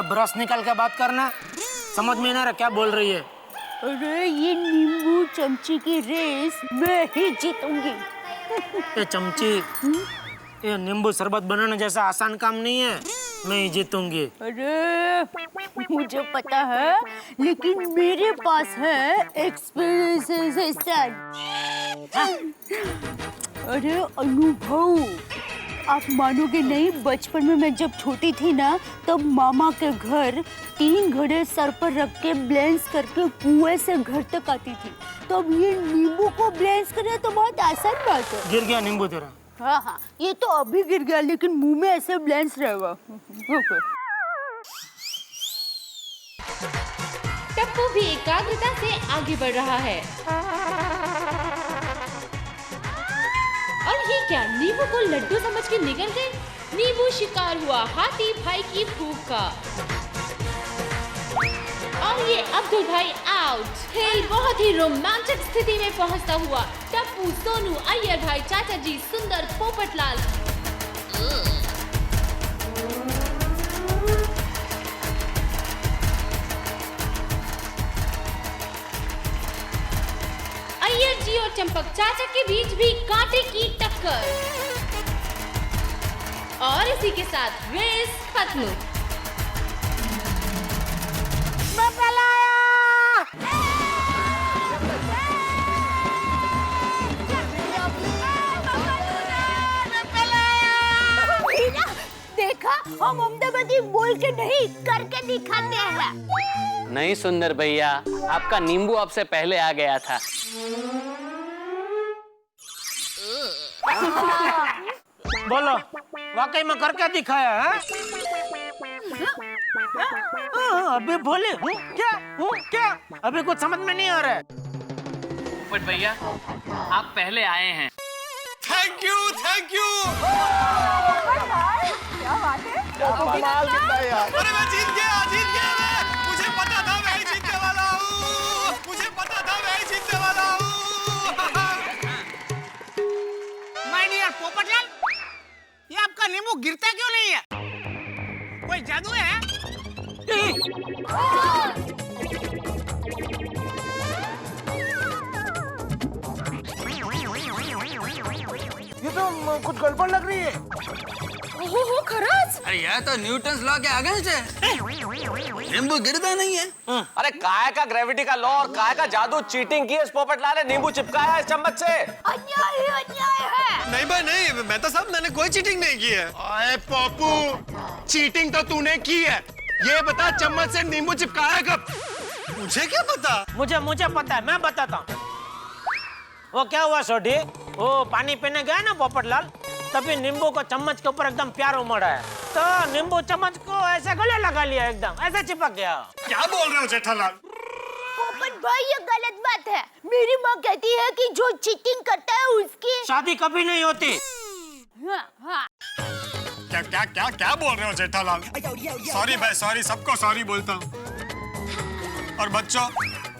Brush निकाल के बात करना, समझ में नहीं आ रहा क्या बोल रही है। अरे ये नींबू चमची की रेस मैं ही जीतूंगी। ये चमची, ये नींबू शरबत बनाना जैसा आसान काम नहीं है, मैं ही जीतूंगी। अरे मुझे पता है, लेकिन मेरे पास है एक्सपीरियंस। अरे अनुभव, आप मानोगे नहीं, बचपन में मैं जब छोटी थी ना, तब मामा के घर 3 घड़े सर पर रख के ब्लेंस करके कुएं से घर तक आती थी। तब ये नींबू को ब्लेंस करना तो बहुत आसान बात है। गिर गया नींबू तेरा। हाँ हाँ, ये तो अभी गिर गया, लेकिन मुंह में ऐसे ब्लेंस रहेगा। टप्पू भी एकाग्रता से आगे बढ़ रहा है। और ये क्या, नींबू को लड्डू समझ के निकल गए। नींबू शिकार हुआ हाथी भाई की भूख का। और ये अब्दुल भाई आउट। खेल बहुत ही रोमांचक स्थिति में पहुंचता हुआ टप्पू, सोनू, अय्यर भाई, चाचा जी, सुंदर, पोपटलाल। अय्यर जी और चंपक चाचा के बीच भी कांटे की टक्कर। और इसी के साथ रेस खत्म। देखा, हम अहमदाबादी बोल के नहीं, करके दिखाते हैं। नहीं सुंदर भैया, आपका नींबू आपसे पहले आ गया था। बोलो, वाकई में करके दिखाया है? अभी बोले क्या? अभी कुछ समझ में नहीं आ रहा है। बट भैया, आप पहले आए हैं। Thank you. कमाल कितना है यार। अरे मैं जीत गया मैं। मुझे पता था मैं ही जीतने वाला हूँ। माय डियर पोपटलाल, ये आपका नींबू गिरता क्यों नहीं है? कोई जादू है? ये तो कुछ गड़बड़ लग रही है। हो खरच। अरे यह तो न्यूटन्स लॉ के अगेंस्ट है। नींबू गिरता नहीं है। अरे काय का ग्रेविटी का लॉ और काय का जादू चीटिंग की है इस पोपटलाल ने, नींबू चिपकाया है इस चम्मच से। अन्याय है। नहीं भाई नहीं, मैं तो सब मैंने कोई चीटिंग नहीं की है। अरे पप्पू, चीटिंग तो तूने की है। ये बता, चम्मच से नींबू चिपकाया कब? मुझे क्या पता? मुझे पता है, मैं बताता हूँ। वो क्या हुआ सोडी, वो पानी पीने गया ना पोपटलाल, तभी नींबू को चम्मच के ऊपर एकदम प्यार उमड़ा है, तो नींबू चम्मच को ऐसे गले लगा लिया, एकदम ऐसे चिपक गया। क्या बोल रहे हो जेठालाल? पोपट भाई, ये गलत बात है। मेरी माँ कहती है कि जो चीटिंग करता है उसकी शादी कभी नहीं होती। हाँ। क्या बोल रहे हो जेठालाल? सॉरी भाई, सॉरी, सबको सॉरी बोलता हूँ। और बच्चों,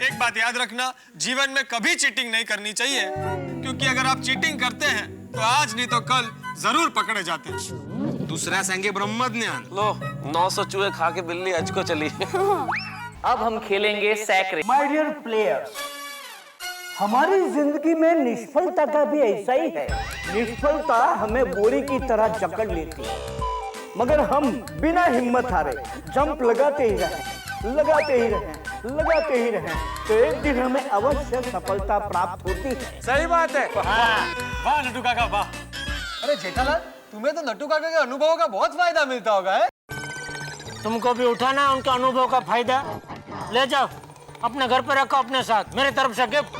एक बात याद रखना, जीवन में कभी चीटिंग नहीं करनी चाहिए, क्योंकि अगर आप चीटिंग करते हैं तो आज नहीं तो कल जरूर पकड़े जाते हैं। दूसरा संगे ब्रह्म ज्ञान। लो, 900 चूहे खा के बिल्ली हज को चली। अब हम खेलेंगे sack race. My dear players, हमारी जिंदगी में निष्फलता का भी ऐसा ही है। निष्फलता हमें बोरी की तरह जकड़ लेती है, मगर हम बिना हिम्मत हारे जंप लगाते ही रहें तो एक दिन हमें अवश्य सफलता प्राप्त होती है। सही बात है। वाह नट्टू काका वाह। अरे जेठालाल, तुम्हें तो नट्टू काका के अनुभवों का बहुत फायदा मिलता होगा है? तुमको भी उठाना है उनके अनुभव का फायदा। ले जाओ, अपने घर पे रखो अपने साथ, मेरे तरफ से गिफ्ट।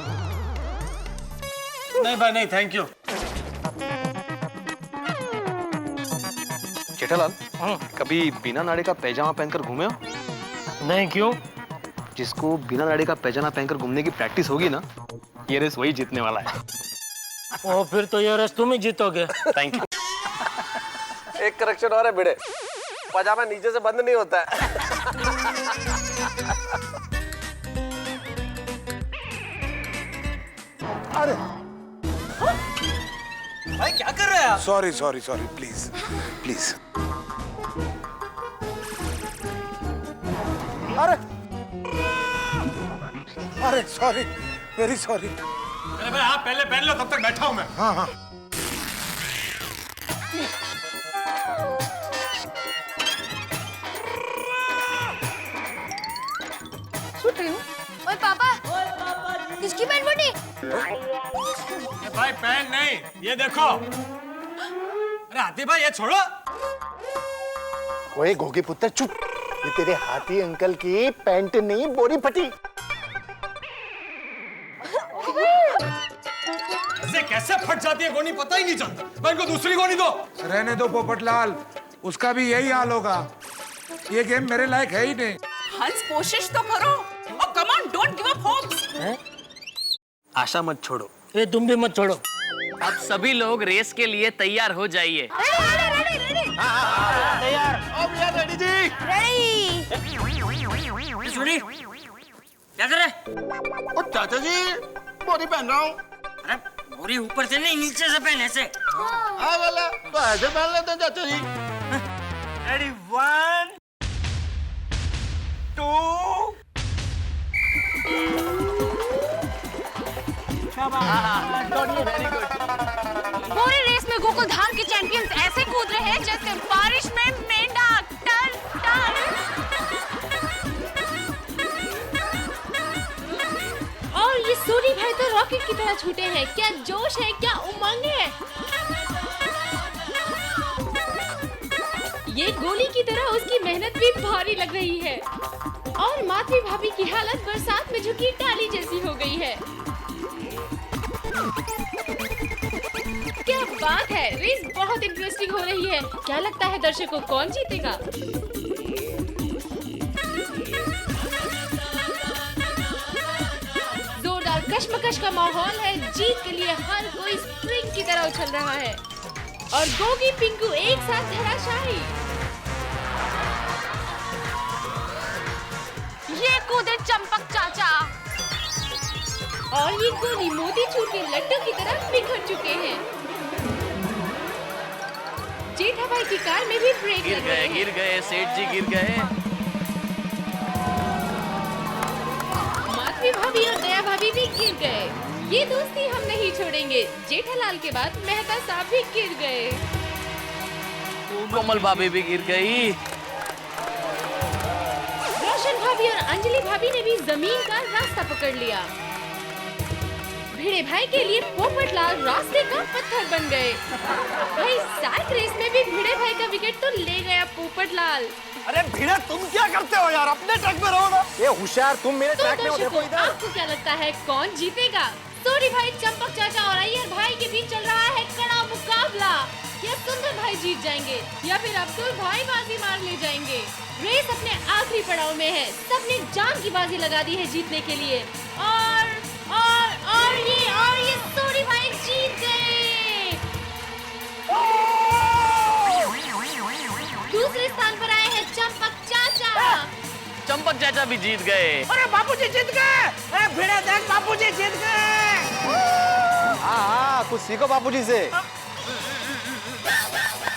नहीं भाई नहीं, थैंक यू। जेठालाल, कभी बिना नाड़े का पैजामा पहनकर घूमे हो? नहीं, क्यों? जिसको बिना नाड़े का पैजामा पहनकर घूमने की प्रैक्टिस होगी ना, ये रेस वही जीतने वाला है। ओ, फिर तो ये रेस तुम ही जीतोगे। Thank you. एक करेक्शन और है भिड़े, पजामा नीचे से बंद नहीं होता है। अरे भाई क्या कर रहे हैं आप? Sorry please. अरे अरे सॉरी, वेरी सॉरी। अरे भाई आप पहले पहन लो, तब तक बैठा हूं मैं। हाँ हाँ। छूट रही हूँ। ओए पापा, किसकी पैंट फटी? भाई पैंट नहीं, ये देखो। अरे हाथी भाई ये छोड़ो। ओए घोगी पुत्र चुप, ये तेरे हाथी अंकल की पैंट नहीं बोरी फटी। ऐसे कैसे फट जाती है गोनी पता ही नहीं चलता। मैं इनको दूसरी गोनी दो। रहने दो पोपटलाल, उसका भी यही हाल होगा। ये गेम मेरे लायक है ही नहीं। हंस कोशिश तो करो। और come on, don't give up hopes. आशा मत छोड़ो। ये तुम भी मत छोड़ो। अब सभी लोग रेस के लिए तैयार हो जाइए। तैयार। अब यार रेडी जी। सुनी क्या कर रहे? ओ चाचा जी, बोरी पहन रहा हूँ। अरे बोरी ऊपर से नहीं, नीचे से पहने से। हाँ वाला तो ऐसे पहन लेते हैं चाचा जी। रेडी 1 2 पूरी रेस में गोकुल धाम के चैंपियंस ऐसे कूद रहे हैं जैसे बारिश में मेंढक। टन टन। और ये सूरी भाई तो रॉकेट की तरह छूटे हैं। क्या जोश है, क्या उमंग है। ये गोली की तरह उसकी मेहनत भी भारी लग रही है। और माधवी भाभी की हालत बरसात में झुकी टाली जैसी हो गई है। क्या बात है, रेस बहुत इंटरेस्टिंग हो रही है। क्या लगता है दर्शकों, कौन जीतेगा? जोरदार कश्मकश का माहौल है। जीत के लिए हर कोई स्प्रिंग की तरह उछल रहा है। और गोगी पिंकू एक साथ धराशायी। ये कूदे चंपक चाचा। और ये गोली मोतीचूर के लड्डू की तरह बिखर चुके हैं। जेठा भाई की कार में भी ब्रेक लग रहे हैं। गिर गए सेठ जी, गिर गए। माधवी भाभी और दया भाभी भी गिर गए। ये दोस्ती हम नहीं छोड़ेंगे। जेठालाल के बाद मेहता साहब भी गिर गए। कोमल भाभी भी गिर गई। रोशन भाभी और अंजलि भाभी ने भी जमीन का रास्ता पकड़ लिया। भिड़े भाई के लिए पोपटलाल रास्ते का पत्थर बन गए। भाई साइक रेस में भी भिड़े भाई का विकेट तो ले गया पोपटलाल। अरे भिड़ा, तुम क्या करते हो यार? अपने ट्रैक में रहो ना। ये होशियार, तुम मेरे तो ट्रैक में हो। देखो इधर। आपको क्या लगता है कौन जीतेगा? सूरी भाई, चंपक चाचा और अय्यर भाई के बीच चल रहा है कड़ा मुकाबला। या सुंदर भाई जीत जाएंगे या फिर अब्दुल भाई बाजी मार ले जाएंगे। रेस अपने आखिरी पड़ाव में है। सबने जान की बाजी लगा दी है जीतने के लिए। और ये सूरी भाई जीत गए। दूसरे स्थान पर आए हैं चंपक चाचा। चंपक चाचा भी जीत गए। अरे बापूजी जीत गए। अरे भिड़े देख, बापूजी जीत गए। हाँ, कुछ सीखो बापूजी से।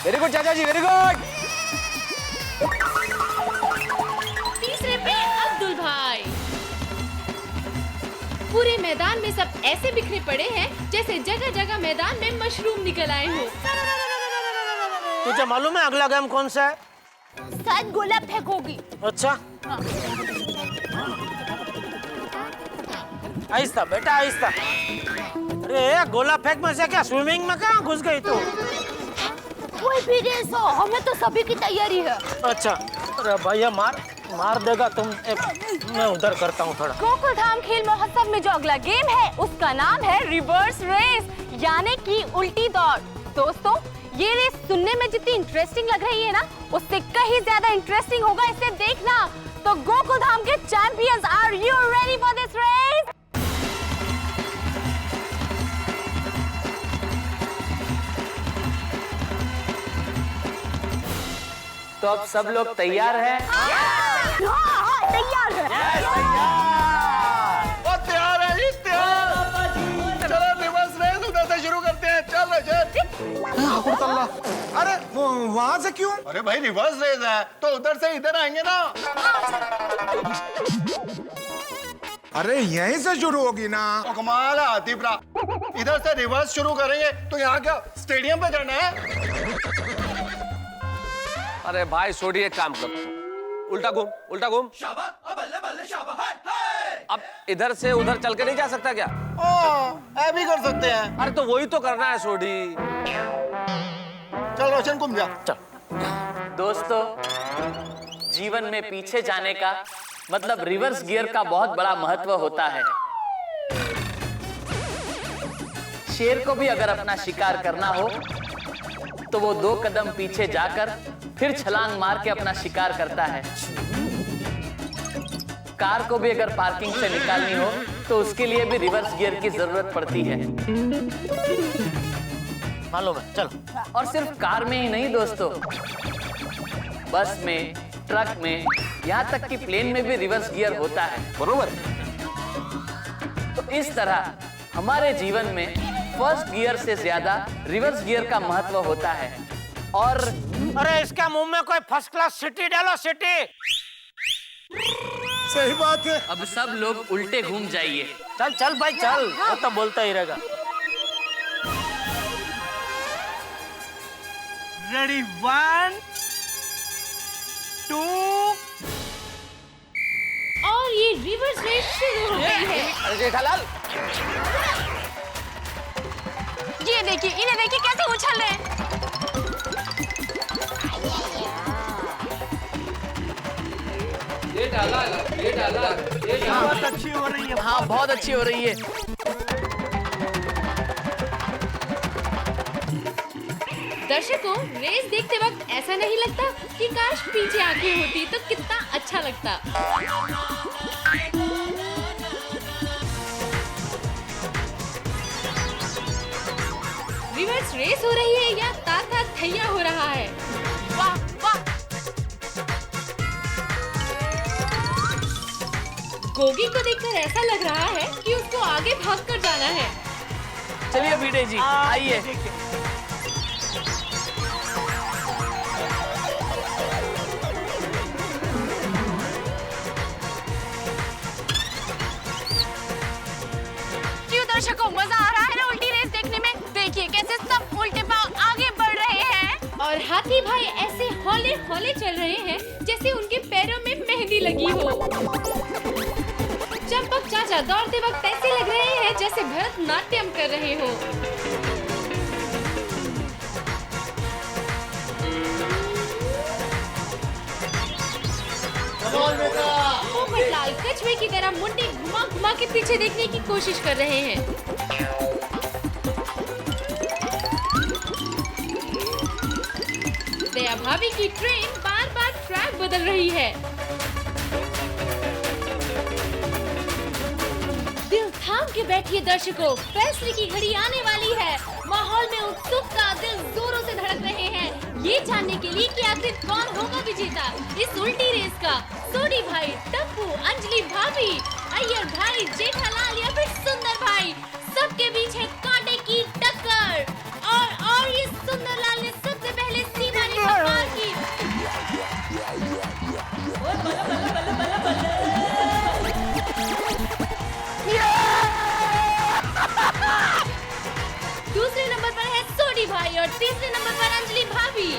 वेरी गुड चाचा जी, वेरी गुड। तीसरे पे अब्दुल भाई। पूरे मैदान में सब ऐसे बिखरे पड़े हैं जैसे जगह जगह मैदान में मशरूम निकल आए हो। तुझे मालूम है अगला गेम कौन सा है? शायद गोला फेंकोगी। अच्छा, आहिस्ता बेटा आहिस्ता। अरे गोला फेंक में से क्या स्विमिंग में कहाँ घुस गई तू? कोई भी रेस हो, हमें तो सभी की तैयारी है। अच्छा, अरे भैया मार देगा तुम। मैं उधर करता हूँ थोड़ा। गोकुल धाम खेल महोत्सव में जो अगला गेम है उसका नाम है रिवर्स रेस, यानी कि उल्टी दौड़। दोस्तों, ये रेस सुनने में जितनी इंटरेस्टिंग लग रही है ना, उससे कहीं ज्यादा इंटरेस्टिंग होगा इसे देखना। तो गोकुल धाम के champions, are you ready for this race? तो अब सब लोग तैयार हैं? हाँ, तैयार है। तैयार है जी, तैयार। चलो रिवर्स रेस उधर से शुरू करते हैं। चल रहे। अरे वहां से क्यों? अरे भाई रिवर्स रेस है तो उधर से इधर आएंगे ना। अरे यहीं से शुरू होगी ना। तो कमाल है आतिफ रा, इधर से रिवर्स शुरू करेंगे तो यहाँ क्या स्टेडियम पे जाना है? अरे भाई सोडी एक काम कर, उल्टा घूम उल्टा घूम। अब इधर से उधर चल के नहीं जा सकता क्या? ऐ भी कर सकते हैं। अरे तो वही तो करना है सोडी। चल रोशन घूम जा। चल। दोस्तों, जीवन में पीछे जाने का मतलब रिवर्स गियर का बहुत बड़ा महत्व होता है। शेर को भी अगर अपना शिकार करना हो तो वो 2 कदम पीछे जाकर फिर छलांग मार के अपना शिकार करता है। कार को भी अगर पार्किंग से निकालनी हो तो उसके लिए भी रिवर्स गियर की जरूरत पड़ती है। मालूम है, चलो। और सिर्फ कार में ही नहीं दोस्तों, बस में, ट्रक में, यहाँ तक कि प्लेन में भी रिवर्स गियर होता है। बरोबर। तो इस तरह हमारे जीवन में फर्स्ट गियर से ज्यादा रिवर्स गियर का महत्व होता है। और अरे इसका मुंह में कोई फर्स्ट क्लास सिटी डालो, सिटी। सही बात है। अब सब लोग उल्टे घूम जाइए। चल चल भाई चल, वो तो बोलता ही रहेगा। रेडी 1 2। और ये रिवर्स रेस शुरू हो गई है। अरे जेठालाल, ये देखिए, इन्हें देखिए कैसे उछल रहे हैं। बहुत अच्छी हो रही है। हाँ बहुत अच्छी हो रही है। दर्शकों, रेस देखते वक्त ऐसा नहीं लगता कि काश पीछे आंखें होती तो कितना अच्छा लगता। रिवर्स रेस हो रही है या ताता थैया हो रहा है? वाह वाह। गोगी को देखकर ऐसा लग रहा है कि उसको आगे भागकर जाना है। चलिए भिड़े जी, आइए। क्यों दर्शकों, मजा आ रहा है ना उल्टी रेस देखने में? देखिए कैसे सब उल्टे पांव आगे बढ़ रहे हैं और हाथी भाई ऐसे हौले हौले चल रहे हैं जैसे उनके पैरों में मेहंदी लगी हो। चंपक चाचा दौड़ते वक्त ऐसे लग रहे हैं जैसे भरतनाट्यम कर रहे हो। पोपटलाल कछुए की तरह मुंडी घुमा घुमा के पीछे देखने की कोशिश कर रहे हैं। दया भाभी की ट्रेन बार बार ट्रैक बदल रही है। दिल थाम के बैठिए दर्शकों, फैसले की घड़ी आने वाली है। माहौल में उत्सुकता, दिल जोरों से धड़क रहे हैं ये जानने के लिए कि आखिर कौन होगा विजेता इस उल्टी रेस का। सोडी भाई, टप्पू, अंजलि भाभी, अय्यर भाई, जेठालाल या फिर सुंदर भाई, सबके बीच है कांटे की टक्कर। और ये सुंदरलाल ने सबसे पहले सीमा रेखा पार की। दूसरे नंबर पर है सोडी भाई और तीसरे नंबर पर अंजलि भाभी।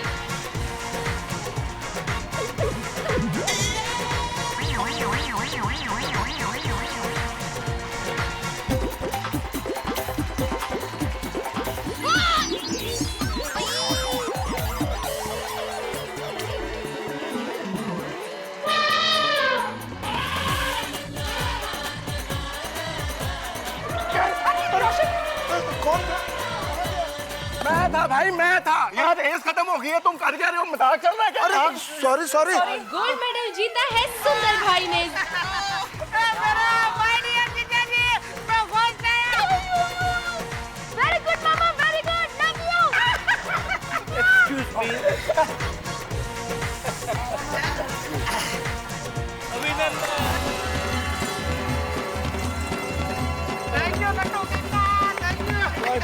मैं था भाई, मैं था। यहाँ रेस खत्म हो गई है, तुम कर क्या रहे हो? मजाक चल रहा है क्या? अरे सॉरी सॉरी। गोल्ड मेडल जीता है सुंदर भाई ने। Very good mama, very good, love you. Excuse me. अभिनंदन। थैंक यू कट्टू, थैंक यू। कोई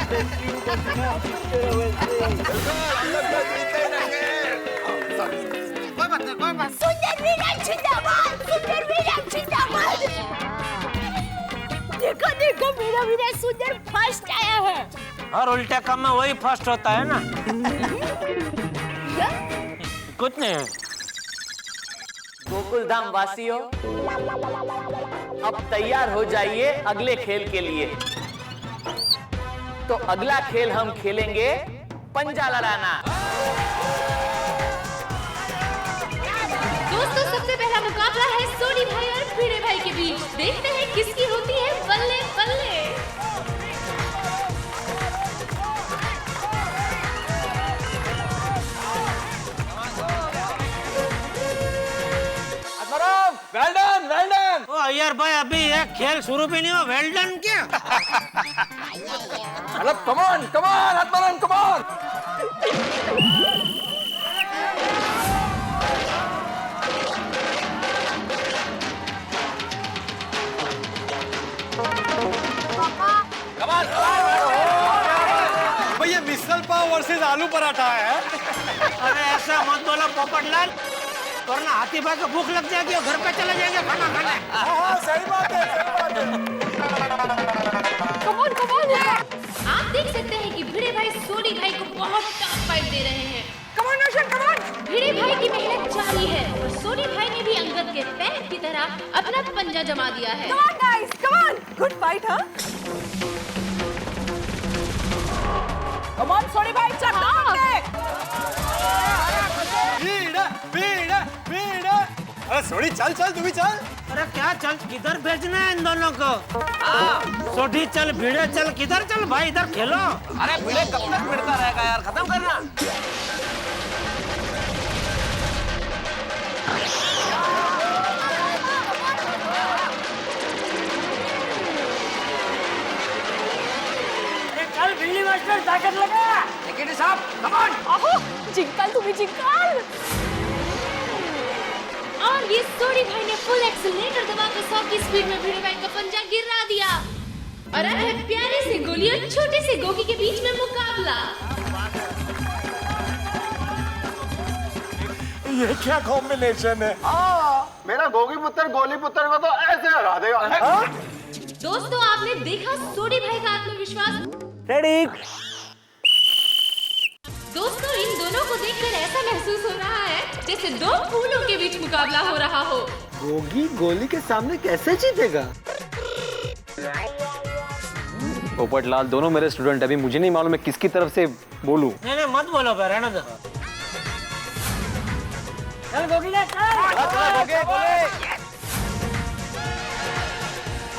बात नहीं, कोई बात सुंदर वीरा जिंदाबाद, सुंदर वीरा जिंदाबाद। देखो देखो मेरा वीरा सुंदर फर्स्ट आया है। हर उल्टे काम में वही फर्स्ट होता है ना। कुछ नहीं। गोकुलधाम वासियों, अब तैयार हो जाइए अगले खेल के लिए। तो अगला खेल हम खेलेंगे पंजा लड़ाना। दोस्तों, सबसे पहला मुकाबला है सोनी भाई और भिड़े भाई के बीच। देखते हैं किसकी होती है बल्ले बल्ले। Well done, well done. ओ यार भाई, अभी ये खेल शुरू भी नहीं हुआ, वेल डन क्या? मतलब कमान कमान आत्माराम कमान। भैया मिसल पाव वर्सेस आलू पराठा है। अरे ऐसा मत बोलो पोपटलाल, वरना हाथी भाई को भूख लग जाएगी और घर पे चले जाएंगे खाना खाने। हाँ सही बात है, सही बात है। Come on come on. आप देख सकते हैं कि भिड़े भाई सोनी भाई को बहुत टफ फाइट दे रहे हैं। कमान रोशन कमान। भिड़े भाई की मेहनत जारी है और सोनी भाई ने भी अंगद के पैर की तरह अपना पंजा जमा दिया है। कमान गाइस, कमान। गुड फाइट हाँ। कमान सोनी भाई, चल अरे सोनी चल चल, तू भी चल। अरे क्या चल, किधर भेजना है इन दोनों को? सोढ़ी चल, भिड़े चल, किधर चल भाई, इधर खेलो। अरे भिड़े कब तक भिड़ता रहेगा यार, खत्म करना। अरे चल बिल्ली मास्टर, ताकत लगा। सेक्रेटरी साहब कमान। आहो जिंकल, तुम्हें जिंकल। और ये सोनी भाई ने फुल एक्सीलरेटर दबाकर 100 की स्पीड में भिड़े भाई का पंजा गिरा दिया। और अब है प्यारे से गोली और छोटे से गोगी के बीच में मुकाबला। ये क्या कॉम्बिनेशन है? मेरा गोगी पुत्र गोली पुत्र को तो ऐसे हरा देगा। दोस्तों, आपने देखा सोनी भाई का आत्मविश्वास। रेडी। दोस्तों, इन दोनों को देखकर ऐसा महसूस हो रहा है जैसे दो फूलों के बीच मुकाबला हो रहा हो। गोगी गोली के सामने कैसे जीतेगा? पोपटलाल, दोनों मेरे स्टूडेंट, अभी मुझे नहीं मालूम मैं किसकी तरफ से बोलूं। नहीं नहीं मत बोलो भाई, रहने दो। चल गोगी ले, चल।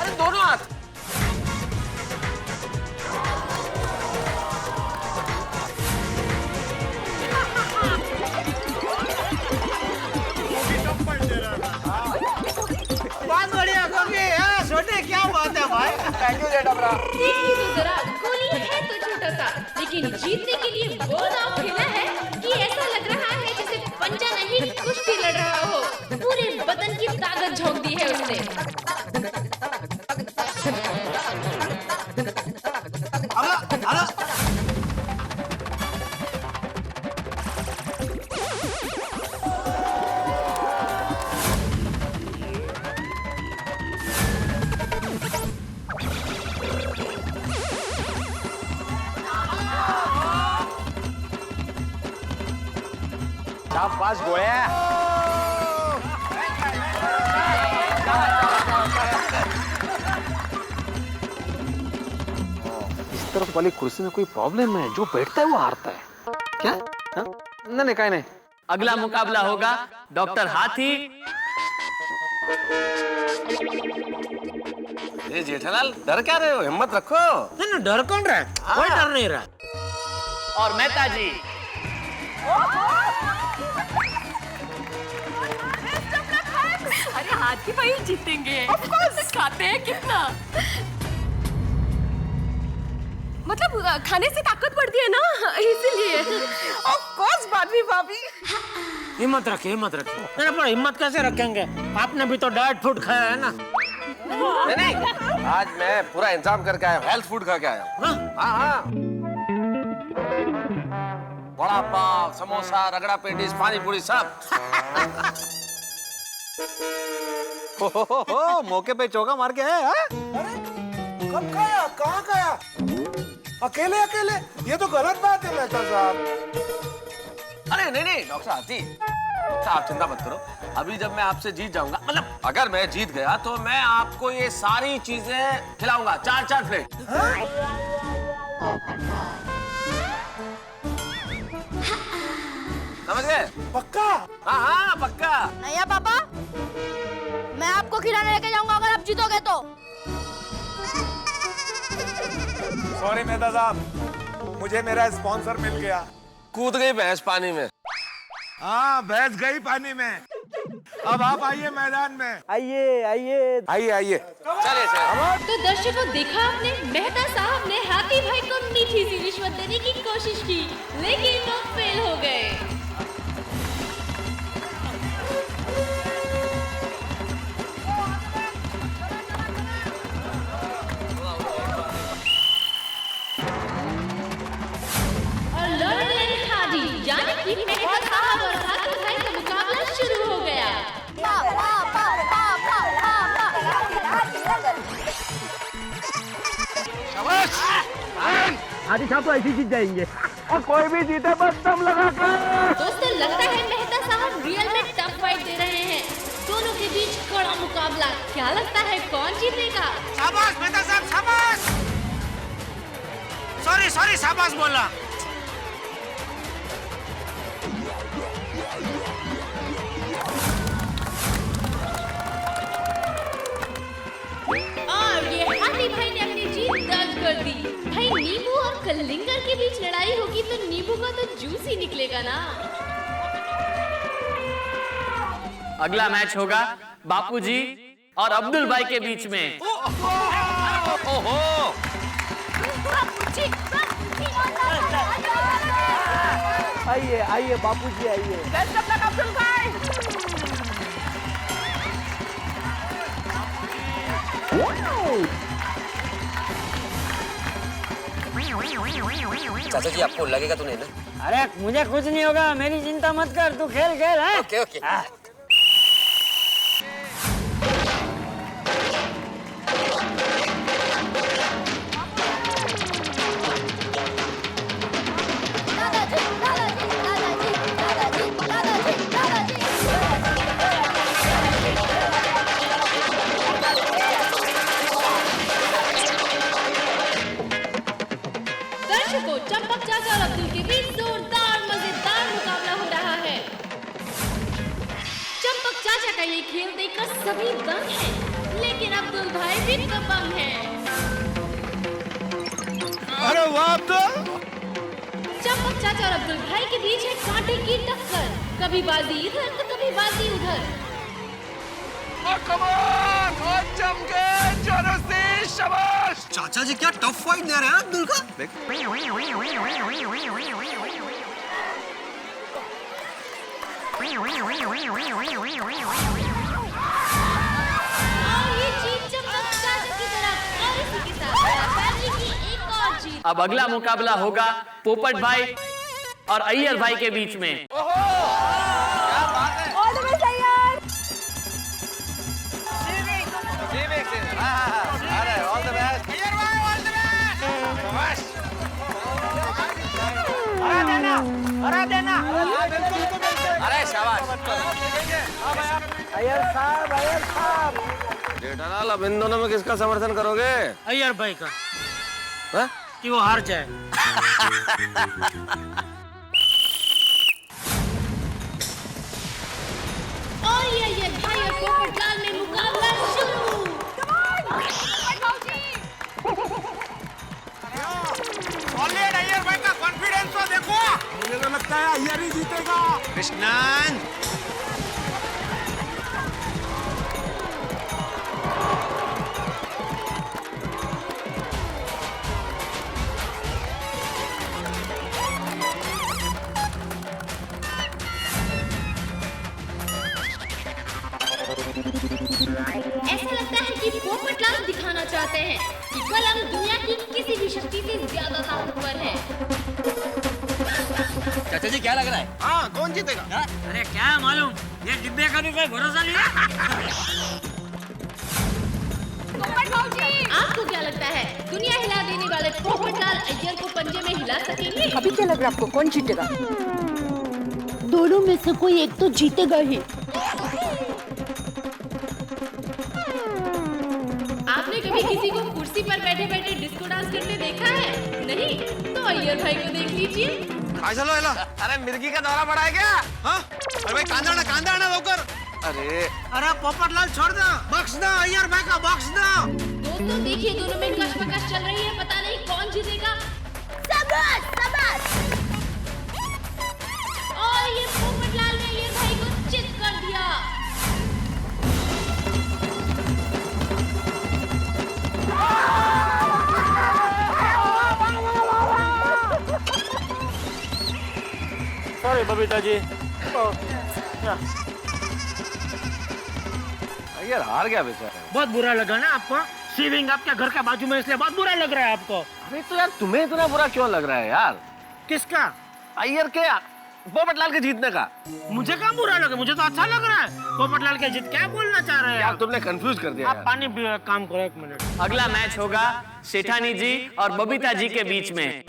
अरे दोनों हाथ। बहुत बढ़िया गोगी। छोटे, क्या बात है भाई। थैंक यू जेठा ब्रा। देखिए तो जरा, गोली है तो छोटा सा, लेकिन जीतने के लिए वो दांव खेला है कि ऐसा लग रहा है जैसे पंजा नहीं कुश्ती लड़ रहा हो। पूरे बदन की ताकत झोंक दी है उसने। शाबाश गोया। इस तरफ वाली कुर्सी में कोई प्रॉब्लम है, जो बैठता है वो हारता है क्या? हाँ? नहीं काहे नहीं। अगला मुकाबला होगा डॉक्टर हाथी। ये जेठालाल, डर क्या रहे हो? हिम्मत रखो। नहीं डर कौन रहा है? कोई डर नहीं रहा। और मेहता जी। अरे हाथी भाई जीतेंगे। Of course. खाते हैं कितना, मतलब खाने से ताकत बढ़ती है ना, इसीलिए। ऑफ कोर्स भाभी। हिम्मत रखिए, हिम्मत रखिए। अरे पर हिम्मत कैसे रखेंगे? आपने भी तो डाइट फूड खाया है ना। नहीं आज मैं पूरा इंतजाम करके आया हूँ, हेल्थ फूड खा के आया हूँ। हाँ हाँ, बड़ा पाव, समोसा, रगड़ा पेटीज, पानी पूरी सब। हो, मौके पे चौका मार के आया। अरे कब खाया, कहाँ खाया? अकेले अकेले? ये तो गलत बात है मेहता साहब। अरे नहीं नहीं डॉक्टर साहब जी, आप चिंता मत करो। अभी जब मैं आपसे जीत जाऊंगा, मतलब अगर मैं जीत गया तो मैं आपको ये सारी चीजें खिलाऊंगा, 4-4 प्लेट। समझ गए? पक्का? हाँ हाँ पक्का। नहीं है पापा, मैं आपको खिलाने लेके जाऊंगा अगर आप जीतोगे तो। सॉरी मेहता साहब, मुझे मेरा स्पॉन्सर मिल गया। कूद गई भैंस पानी में। हाँ, भैंस गई पानी में। अब आप आइए मैदान में। आइए आइए आइए आइए। चलिए चलिए। तो दर्शकों, देखा आपने, मेहता साहब ने हाथी भाई को मीठी सी रिश्वत देने की कोशिश की, लेकिन वो फेल हो गए। और लॉरेल एंड हार्डी, यानी कि मेहता साहब और हाथी भाई का मुकाबला शुरू हो गया। हाथी साहब तो ऐसी जीत जाएंगे और कोई भी जीते बस दम लगा कर। दोस्तों, लगता है मेहता साहब रियल में टफ फाइट दे रहे हैं। दोनों के बीच कड़ा मुकाबला। क्या लगता है कौन जीतेगा? शाबाश मेहता साहब, शाबाश। सॉरी सॉरी, शाबाश बोला। और ये हाथी भाई ने अपनी जीत दर्ज कर दी। भाई, नींबू और कलिंगर के बीच लड़ाई होगी तो नींबू का तो जूस ही निकलेगा ना। अगला मैच होगा बापूजी और अब्दुल भाई के बीच में। ओहो, आइए आइए बापूजी आइए। बेस्ट ऑफ लक अब्दुल भाई। चाचा जी आपको लगेगा तो नहीं ना? अरे मुझे कुछ नहीं होगा, मेरी चिंता मत कर, तू खेल खेल। है ओके ओके। दर्शकों, चंपक चाचा और अब्दुल के बीच जोरदार मजेदार मुकाबला हो रहा है। चंपक चाचा का ये खेल देखकर सभी दंग हैं, लेकिन अब्दुल भाई भी दबंग हैं। अरे वाह अब्दुल। चंपक चाचा और अब्दुल भाई के बीच है कांटे की टक्कर। कभी बाजी इधर तो कभी बाजी उधर। कमान और जम के जोरों से शाबाश। चाचा जी क्या टफ फाइट दे रहे हैं अब्दुल का। और ये जीत चंपक चाचा की तरफ, और इसी के साथ फैमिली की एक और जीत। अब अगला मुकाबला होगा पोपट भाई और अय्यर भाई के बीच में। अरे शाबाश। अय्यर साहब। जेठालाल, अब इन दोनों में किसका समर्थन करोगे? अय्यर भाई का। हाँ? कि वो हार जाए। और ये अय्यर भाई और पोपट लाल में मुकाबला शुरू। ऑलरेडी अय्यर भाई का कॉन्फिडेंस तो देखो। मुझे तो लगता है अय्यर ही जीतेगा। कृष्णन, ऐसा लगता है कि पोपट लाल दिखाना चाहते बताते हैं कि कलम दुनिया की किसी भी शक्ति से ज्यादा ताकतवर है। चाचा जी क्या लग रहा है? हाँ, कौन जीतेगा? अरे क्या मालूम, ये डिब्बे का भी कोई भरोसा नहीं है। आपको क्या लगता है दुनिया हिला देने वाले पोपटलाल अय्यर को पंजे में हिला सकेंगे? अभी क्या लग रहा है आपको, कौन जीतेगा? दोनों में से कोई एक तो जीतेगा ही। आपने कभी किसी को कुर्सी पर बैठे बैठे डिस्को डांस करते देखा है? नहीं? तो अय्यर भाई को देख लीजिए। चलो हेलो। अरे मिर्गी का दौरा पड़ा है क्या? हाँ? अरे भाई कांदा आना लवकर। अरे पोपटलाल छोड़ दो, बख्श दो अय्यर भाई का, बख्श दो। दोस्तों देखिए, दोनों में कशमकश चल रही है, पता नहीं कौन जीतेगा। और ये पोपटलाल ने अय्यर भाई को चित कर दिया। सॉरी बबीता जी। यार हार गया बेचारा। बहुत बुरा लगा ना आपको? सीविंग आपके घर के बाजू में, इसलिए बहुत बुरा लग रहा है आपको। अरे तो यार तुम्हें इतना बुरा क्यों लग रहा है यार? किसका? अय्यर के, पोपटलाल के जीतने का। मुझे क्या बुरा लगा, मुझे तो अच्छा लग रहा है। पोपटलाल के जीत, क्या बोलना चाह रहे हैं यार आप? तुमने कंफ्यूज कर दिया आप यार। पानी पियो, एक काम करो, 1 मिनट। अगला मैच होगा सेठानी जी और बबीता जी के बीच में।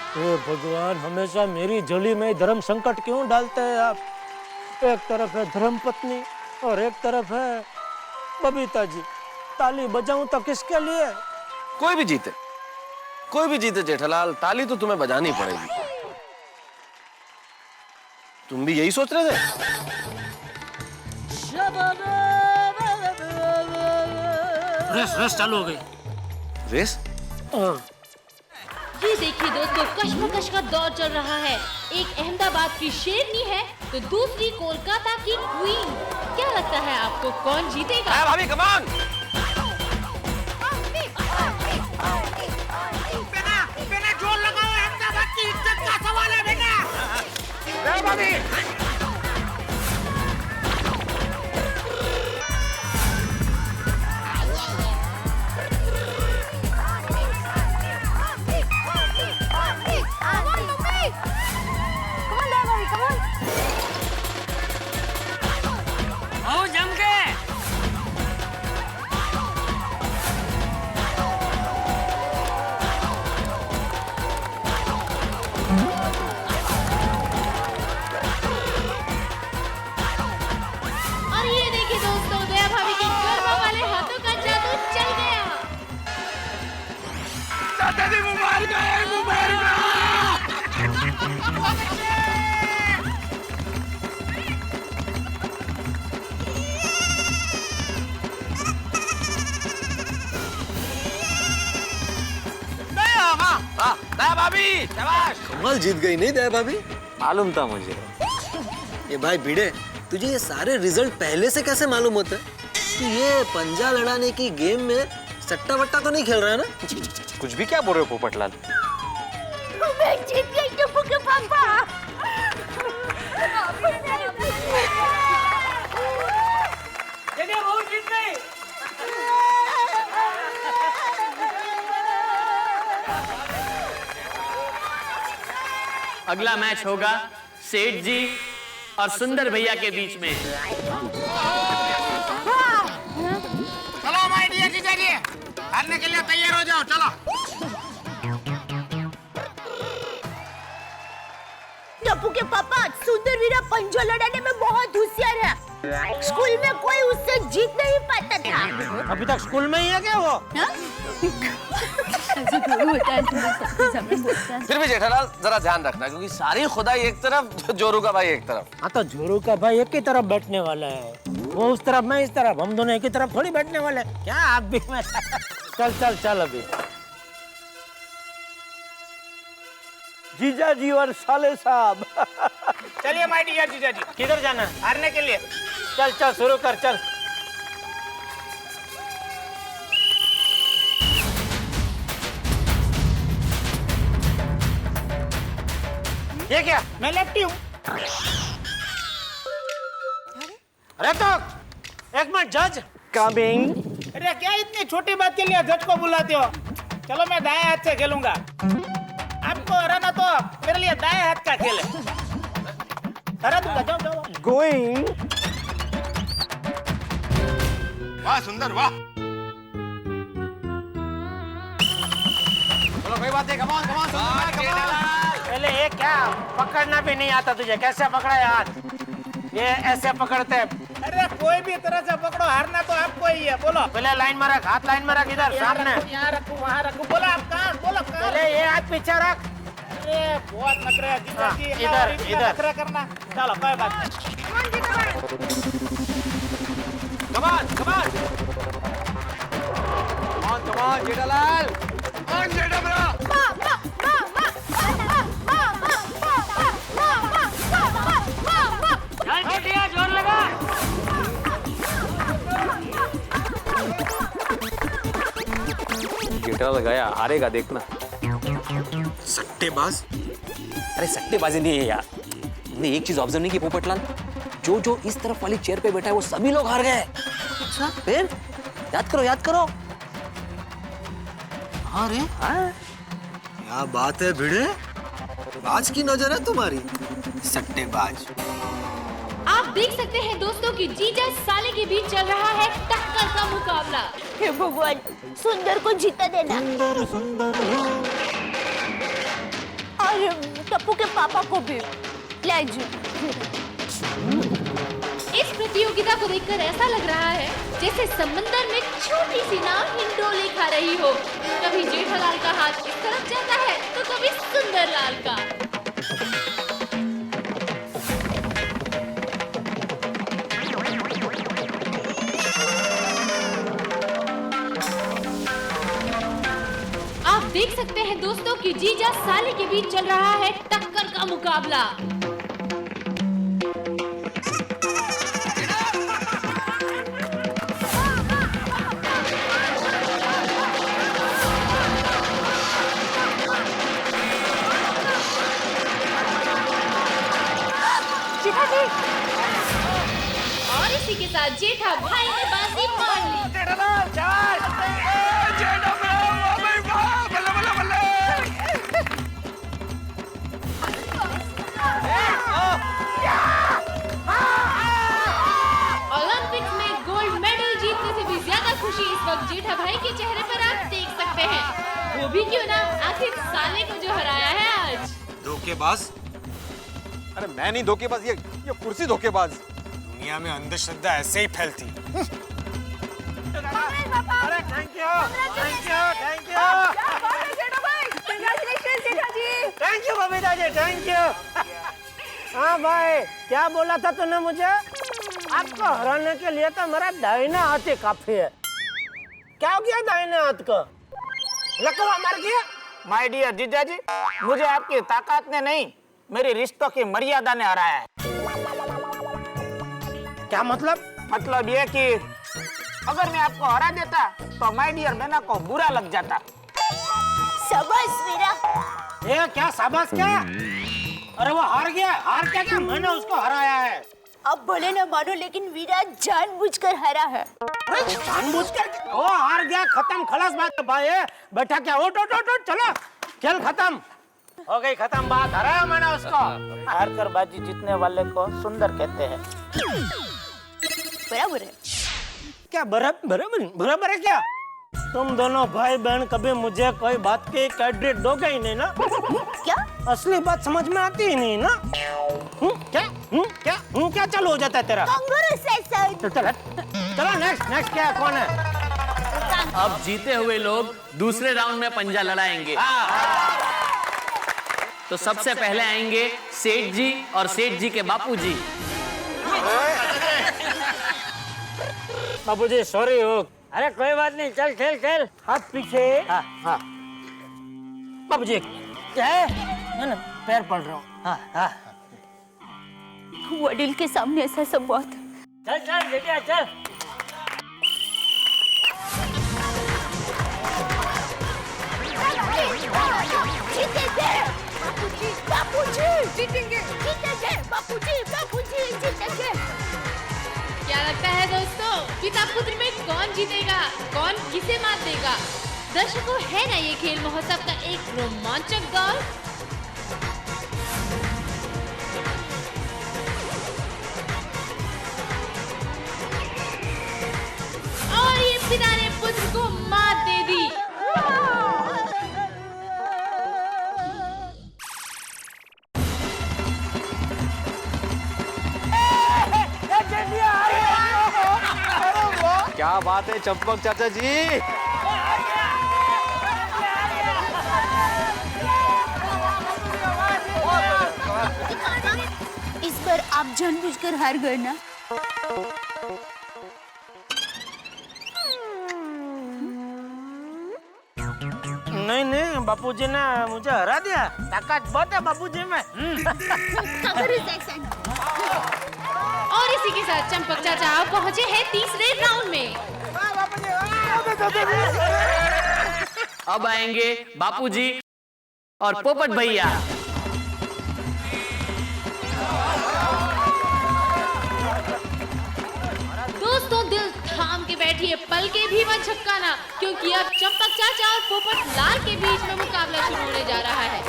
हे भगवान, हमेशा मेरी झोली में धर्म संकट क्यों डालते हैं आप? एक तरफ है धर्म पत्नी और एक तरफ है बबीता जी। ताली बजाऊं तो किसके लिए? कोई भी जीते जेठालाल, ताली तो तुम्हें बजानी पड़ेगी। तुम भी यही सोच रहे थे? रेस चालू हो गई। रेस? ये देखिए दोस्तों, कशमकश का दौर चल रहा है। एक अहमदाबाद की शेरनी है तो दूसरी कोलकाता की क्वीन। क्या लगता है आपको कौन जीतेगा? भाभी कम ऑन। बिना जोर लगाओ, अहमदाबाद की इज्जत का सवाल है बेटा। भाभी कमाल जीत गई नहीं दया भाभी? मालूम था मुझे। ये भाई भिड़े, तुझे ये सारे रिजल्ट पहले से कैसे मालूम होते? तू ये पंजा लड़ाने की गेम में सट्टा वट्टा तो नहीं खेल रहा है ना? कुछ भी क्या बोल रहे हो पोपटलाल? मैं जीत गई टप्पू के पापा। अगला मैच होगा सेठ जी और सुंदर भैया के बीच में। चलो हमारे डियर जीजा जी, हारने के लिए तैयार हो जाओ, चलो। टप्पू के पापा, सुंदर वीरा पंजा लड़ाने में बहुत होशियार है। स्कूल में कोई उससे जीत नहीं पाता था। अभी तक स्कूल में ही है क्या वो? फिर भी जेठालाल जरा ध्यान रखना, क्योंकि सारी खुदाई एक तरफ, जोरू का भाई एक तरफ। हाँ तो जोरू का भाई एक ही तरफ बैठने वाला है, वो उस तरफ मैं इस तरफ, हम दोनों एक ही तरफ थोड़ी बैठने वाले हैं। क्या आप भी मैं चल चल चल अभी जीजा जी और साले साहब। चलिए माय डियर जीजा जी। किधर जाना है? हारने के लिए। चल चल शुरू कर चल। ये क्या? मैं लेफ्टी हूँ। अरे तो एक मिनट जज। कमिंग। अरे क्या इतनी छोटी बात के लिए जज को बुलाते हो? चलो मैं दाएं हाथ से खेलूंगा। आपको हराना तो मेरे लिए दाएं हाथ का खेल है। हरा दूंगा, जाओ जाओ। गोइंग। वाह सुंदर वाह। चलो कोई बात नहीं, कमान कमान पहले ये क्या पकड़ना भी नहीं आता तुझे? कैसे पकड़ा है हाथ? ये ऐसे पकड़ते हैं। अरे कोई भी तरह से पकड़ो, हारना तो आपको ही है। बोलो। पहले लाइन में रख, हाथ लाइन में रख, इधर सामने। यहाँ रखो, वहाँ रखो। बोलो आप कहाँ? बोलो कहाँ? पहले ये हाथ पीछे रख। अरे बहुत नखरे है जीजा जी। इधर, इधर। नखरा करना। चलो कोई बात नहीं। कमान कमान कमान कमान जेठालाल कमान जेठा मेरा। जोर लगा। जेठालाल गया, हारेगा देखना। सट्टेबाज। अरे सट्टेबाजी नहीं है यार, हमने एक चीज ऑब्जर्व नहीं की पोपटलाल, जो जो इस तरफ वाली चेयर पे बैठा है वो सभी लोग हार गए। अच्छा फिर याद करो याद करो। हाँ रे, क्या बात है भिड़े, आज की नजर है तुम्हारी, सट्टेबाज। आप देख सकते हैं दोस्तों कि जीजा साले के बीच चल रहा है टक्कर का मुकाबला। हे भगवान, सुंदर को जीता देना। और टप्पू के पापा को भी ले इस प्रतियोगिता को देखकर ऐसा लग रहा है जैसे समंदर में छोटी सी नाव हिंडोले खा रही हो। कभी जेठालाल का हाथ इस तरफ जाता है तो कभी सुंदरलाल का। आप देख सकते हैं दोस्तों कि जीजा साले के बीच चल रहा है टक्कर का मुकाबला। और इसी के साथ जेठा भाई ने बाजी मार ली। ओलंपिक्स में गोल्ड मेडल जीतने से भी ज्यादा खुशी इस वक्त जेठा भाई के चेहरे पर आप देख सकते हैं। वो भी क्यों ना, आखिर साले को जो हराया है आज। धोखेबाज। अरे मैं नहीं धोखेबाज, ये कुर्सी धोखेबाज। दुनिया में अंधश्रद्धा ऐसे ही फैलती। अरे thank you thank you thank you thank you Babita ji, thank you. हाँ भाई, क्या बोला था तूने मुझे? आपको हराने के लिए तो मेरा दाहिना हाथ ही काफी है। क्या हो गया दाहिने हाथ को? लकवा मार गया? माय डियर जीजा जी, मुझे आपकी ताकत ने नहीं, मेरी रिश्तों की मर्यादा ने हराया है। क्या मतलब? मतलब ये कि अगर मैं आपको हरा देता तो माय डियर बेना को बुरा लग जाता। शाबाश वीरा। ये क्या शाबाश क्या? अरे वो हार गया। हार क्या? मैंने उसको हराया है। अब भले न मानो, लेकिन वीरा जानबूझकर हरा है। अरे जानबूझकर? वो हार गया, खत्म, खलास बात। भाई बैठा क्या? उठ उठ उठ, चलो खेल खत्म हो गई, खत्म बात। हराया मैंने उसको। हार कर बाजी जीतने वाले को सुंदर कहते हैं। बराबर है क्या? बराबर है क्या? तुम दोनों भाई बहन कभी मुझे कोई बात की क्रेडिट दोगे ही नहीं ना? क्या? असली बात समझ में आती ही नहीं ना? क्या चालू हो जाता है तेरा? चलो नेक्स्ट क्या, कौन है? अब जीते हुए लोग दूसरे राउंड में पंजा लड़ाएंगे। तो सबसे पहले आएंगे सेठ जी और सेठ जी के बापूजी। बाबूजी सॉरी हो। अरे कोई बात नहीं, चल खेल खेल। हाथ पीछे। हाँ। बाबूजी क्या है? है ना पैर पड़ रहा हूँ। हाँ हाँ वडील के सामने ऐसा सब बात। चल चल बेटा चल। जीतेंगे बापूजी, बापूजी जीतेंगे, जीतेंगे बापूजी, बापूजी जीतेंगे। क्या लगता है दोस्तों, पिता पुत्र में कौन जीतेगा, कौन किसे मात देगा? दर्शकों, है ना ये खेल महोत्सव का एक रोमांचक दौर। और ये पिता ने पुत्र को मात दे दी। क्या बात है चंपक चाचा जी। इस बार आप जानबूझकर हार गए ना? नहीं नहीं बापूजी ने मुझे हरा दिया। ताकत बहुत है बापूजी में। और इसी के साथ चंपक चाचा पहुंचे हैं तीसरे राउंड में। अब आएंगे बापूजी और पोपट भैया। दोस्तों, दिल थाम के बैठिए, पल के भी मत झपकाना, क्योंकि अब चंपक चाचा और पोपट लाल के बीच में मुकाबला शुरू होने जा रहा है।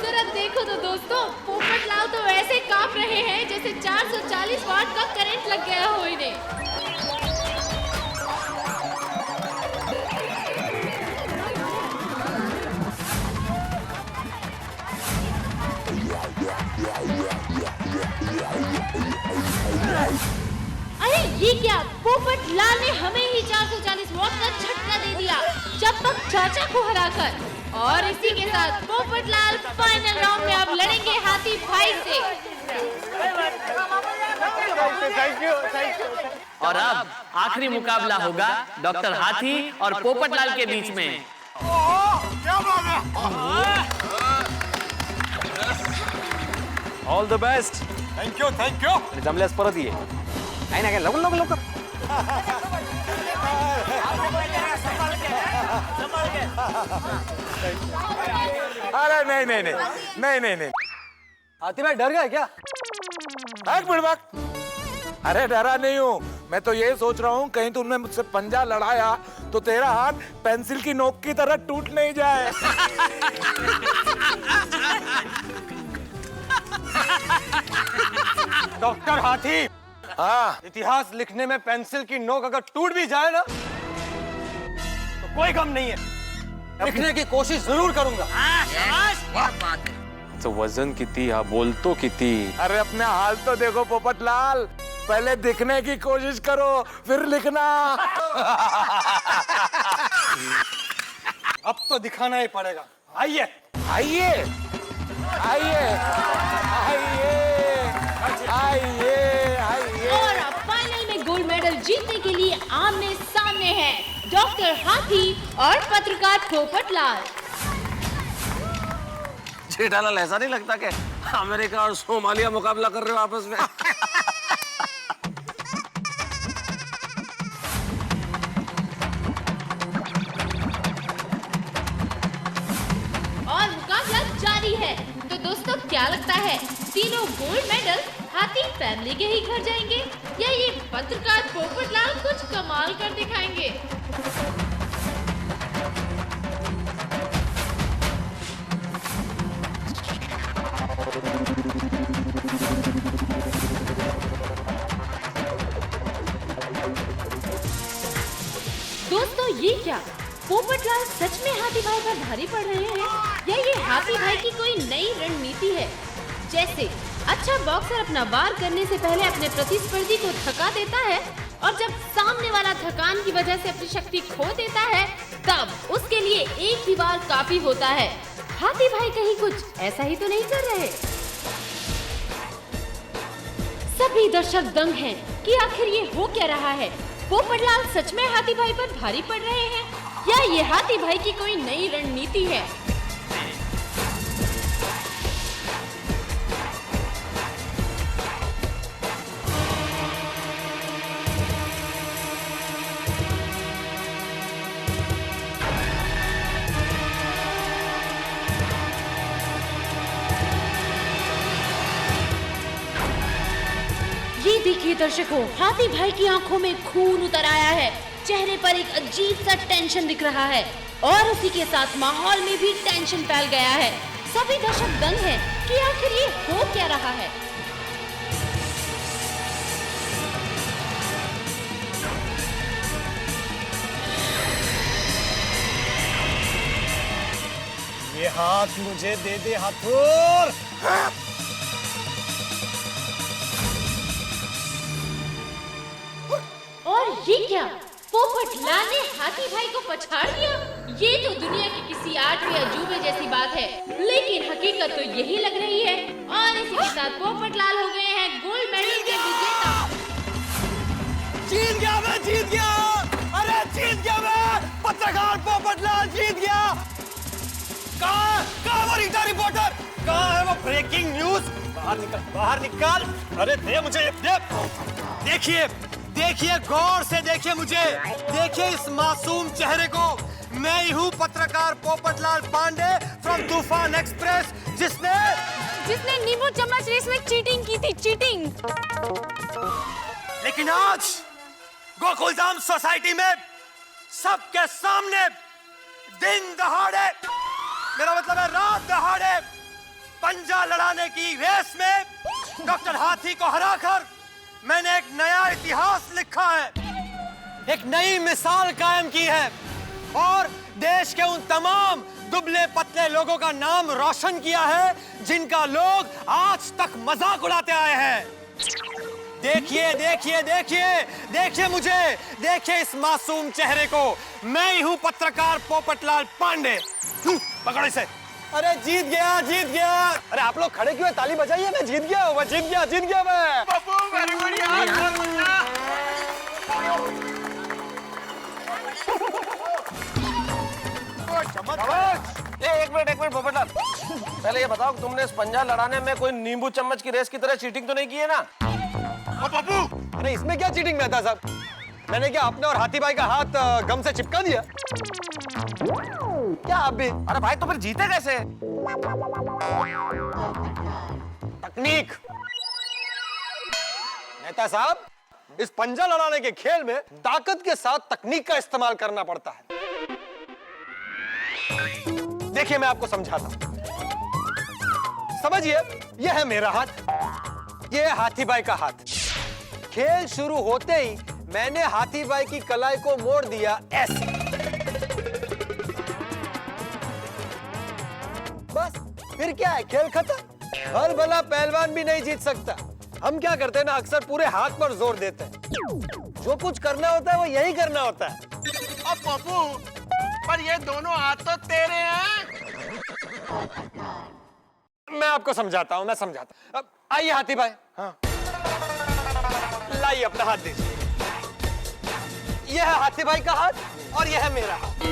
जरा देखो तो दोस्तों, पोपट लाल तो ऐसे कांप रहे हैं जैसे 440 वाट का करंट लग गया हो इन्हें। अरे ये क्या, पोपट लाल ने हमें ही 440 वॉट का झटका दे दिया चंपक चाचा को हराकर। और इसी के साथ पोपट लाल फाइनल राउंड में अब लड़ेंगे हाथी भाई से। और अब आखिरी मुकाबला होगा डॉक्टर हाथी और पोपट लाल के बीच में। क्या बात है? All the best. Thank you thank you. जमल्यास परत ये काही ना काय लवकर लवकर लवकर। अरे नहीं नहीं नहीं नहीं नहीं नहीं। हाथी भाई डर गए क्या? एक मिनट बात। अरे डरा नहीं हूँ, मैं तो ये सोच रहा हूँ कहीं तुमने मुझसे पंजा लड़ाया तो तेरा हाथ पेंसिल की नोक की तरह टूट नहीं जाए। डॉक्टर हाथी, हाँ, इतिहास लिखने में पेंसिल की नोक अगर टूट भी जाए ना तो कोई गम नहीं है, लिखने की कोशिश जरूर करूंगा। तो वजन किती हा बोलतो किती। अरे अपने हाल तो देखो पोपट लाल, पहले दिखने की कोशिश करो फिर लिखना। अब तो दिखाना ही पड़ेगा। आइए आइए आइए आइए आइए आइए। और अब फाइनल में गोल्ड मेडल जीतने के लिए आमने सामने हैं डॉक्टर हाथी और पत्रकार पोपट लाल। जेठालाल, ऐसा नहीं लगता कि अमेरिका और सोमालिया मुकाबला कर रहे हो आपस में? और मुकाबला जारी है। तो दोस्तों, क्या लगता है तीनों गोल्ड मेडल हाथी फैमिली के ही घर जाएंगे या ये पत्रकार पोपट लाल कुछ कमाल कर दिखाएंगे? दोस्तों, ये क्या, पोपट लाल सच में हाथी भाई पर भारी पड़ रहे हैं या ये हाथी भाई की कोई नई रणनीति है? जैसे अच्छा बॉक्सर अपना वार करने से पहले अपने प्रतिस्पर्धी को थका देता है और जब सामने वाला थकान की वजह से अपनी शक्ति खो देता है तब उसके लिए एक ही वार काफी होता है। हाथी भाई कहीं कुछ ऐसा ही तो नहीं कर रहे? सभी दर्शक दंग हैं। कि आखिर ये हो क्या रहा है। पोपटलाल सच में हाथी भाई पर भारी पड़ रहे हैं या ये हाथी भाई की कोई नई रणनीति है। ये देखिए दर्शकों, हाथी भाई की आंखों में खून उतर आया है, चेहरे पर एक अजीब सा टेंशन दिख रहा है और उसी के साथ माहौल में भी टेंशन फैल गया है। सभी दर्शक दंग हैं कि आखिर ये हो क्या रहा है। ये हाथ मुझे दे दे हाथोर। और ये क्या, पोपटलाल ने हाथी भाई को पछाड़ दिया? ये तो दुनिया के किसी आठवें अजूबे जैसी बात है, लेकिन हकीकत तो यही लग रही है। और इसी के साथ पोपटलाल हो गए हैं गोल्ड मेडल के विजेता। जीत गया मैं, जीत गया। अरे जीत गया मैं, पत्रकार पोपटलाल जीत गया। कहाँ वो रीटा रिपोर्टर? कहाँ है वो ब्रेकिंग न्यूज? बाहर निकल, बाहर निकल। अरे दे मुझे, दे। देखिए, देखिए गौर से देखिए मुझे, देखिए इस मासूम चेहरे को। मैं ही हूँ पत्रकार पोपटलाल पांडे फ्रॉम तूफान एक्सप्रेस, जिसने नींबू चम्मच रेस में चीटिंग की थी, चीटिंग। लेकिन आज गोकुलधाम सोसाइटी में सबके सामने दिन दहाड़े, मेरा मतलब है रात दहाड़े, पंजा लड़ाने की रेस में डॉक्टर हाथी को हराकर मैंने एक नया इतिहास लिखा है, एक नई मिसाल कायम की है और देश के उन तमाम दुबले पतले लोगों का नाम रोशन किया है जिनका लोग आज तक मजाक उड़ाते आए हैं। देखिए देखिए देखिए देखिए मुझे, देखिए इस मासूम चेहरे को। मैं ही हूं पत्रकार पोपटलाल पांडे। पकड़ो इसे। अरे जीत गया, जीत गया। अरे आप लोग खड़े क्यों हैं? ताली बजाइए। मैं जीत गया हूं, मैं जीत गया, जीत गया मैं। पप्पू वेरी गुड यार। एक मिनट पोपटलाल, पहले ये बताओ तुमने इस पंजा लड़ाने में कोई नींबू चम्मच की रेस की तरह चीटिंग तो नहीं की है ना? पप्पू, अरे इसमें क्या चीटिंग मेहता साहब? मैंने क्या अपने और हाथी भाई का हाथ गम से चिपका दिया? क्या आप भी? अरे भाई तो फिर जीते कैसे? तकनीक। मेहता साहब, इस पंजा लड़ाने के खेल में ताकत के साथ तकनीक का इस्तेमाल करना पड़ता है। देखिए मैं आपको समझाता हूं। समझिए, यह है मेरा हाथ, यह है हाथी भाई का हाथ। खेल शुरू होते ही मैंने हाथी भाई की कलाई को मोड़ दिया ऐसे। बस फिर क्या है, खेल खत्म। हर भला पहलवान भी नहीं जीत सकता। हम क्या करते हैं ना, अक्सर पूरे हाथ पर जोर देते हैं। जो कुछ करना होता है वो यही करना होता है। अब पप्पू, पर ये दोनों हाथ तो तेरे हैं। मैं आपको समझाता हूं, मैं समझाता हूं। अब आइए हाथी भाई। हाँ, लाइए अपना हाथ दीजिए। यह है हाथी भाई का हाथ और यह है मेरा हाथ।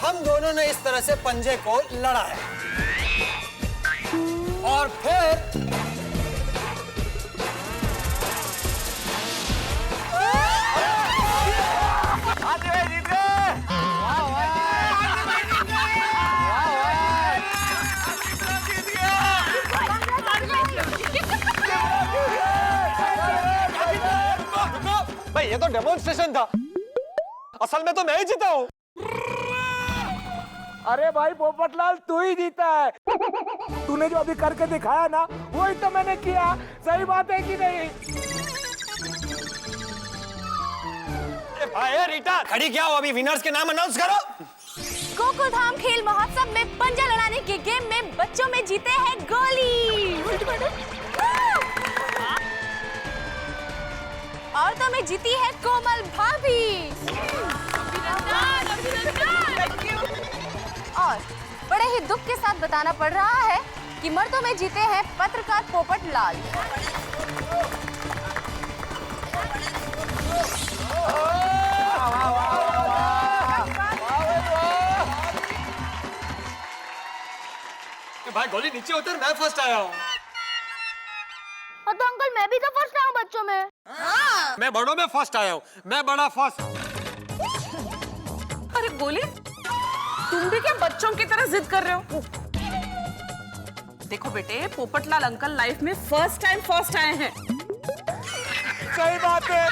हम दोनों ने इस तरह से पंजे को लड़ा है और फिर हाथी भाई जीत गए। भाई ये तो डेमोन्स्ट्रेशन था, असल में तो मैं ही जीता हूँ। अरे भाई पोपटलाल, तू ही जीता है। तूने जो अभी करके दिखाया ना, वही तो मैंने किया। सही बात है कि नहीं? भाई रीटा, खड़ी क्या हो? अभी विनर्स के नाम अनाउंस करो। गोकुलधाम खेल महोत्सव में पंजा लड़ाने के गेम में बच्चों में जीते हैं गोली और तो में जीती है कोमल भाभी। और बड़े ही दुख के साथ बताना पड़ रहा है कि मर्दों में जीते हैं पत्रकार पोपटलाल। भाई गोली नीचे उतर, मैं फर्स्ट आया हूँ। तो अंकल मैं भी तो फर्स्ट आया हूँ बच्चों में। मैं बड़ों में फर्स्ट आया हूँ, मैं बड़ा फर्स्ट। अरे गोली, तुम भी क्या बच्चों की तरह जिद कर रहे हो? देखो बेटे, पोपटलाल अंकल लाइफ में फर्स्ट टाइम फर्स्ट आए हैं। सही बात है,